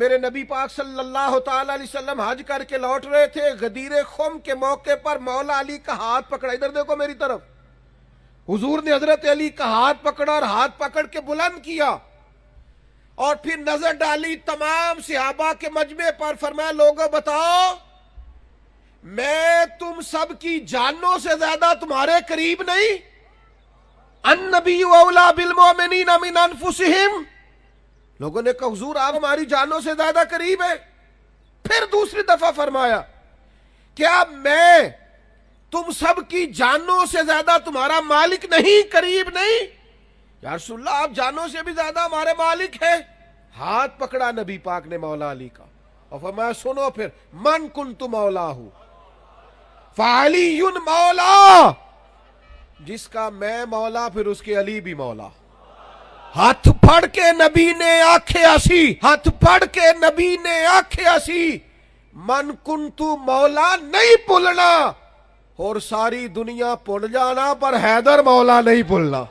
میرے نبی پاک صلی اللہ تعالی علیہ وسلم حج کر کے لوٹ رہے تھے. غدیر خم کے موقع پر مولا علی کا ہاتھ پکڑا. ادھر دیکھو میری طرف. حضور نے حضرت علی کا ہاتھ پکڑا اور ہاتھ پکڑ کے بلند کیا اور پھر نظر ڈالی تمام صحابہ کے مجمع پر. فرمایا لوگوں بتاؤ میں تم سب کی جانوں سے زیادہ تمہارے قریب نہیں؟ النبی اولیٰ بالمؤمنین من انفسہم. لوگوں نے کہا حضور آپ ہماری جانوں سے زیادہ قریب ہیں. پھر دوسری دفعہ فرمایا کیا میں تم سب کی جانوں سے زیادہ تمہارا مالک نہیں، قریب نہیں؟ یا رسول اللہ آپ جانوں سے بھی زیادہ ہمارے مالک ہیں. ہاتھ پکڑا نبی پاک نے مولا علی کا اور فرمایا سنو پھر من کنت مولا ہوں فعلی مولا. جس کا میں مولا پھر اس کے علی بھی مولا. ہاتھ پھڑ کے نبی نے آنکھیں ہسی، ہاتھ پھڑ کے نبی نے آنکھیں ہسی. من کنتو مولا نہیں بھولنا اور ساری دنیا بھول جانا پر حیدر مولا نہیں بھولنا.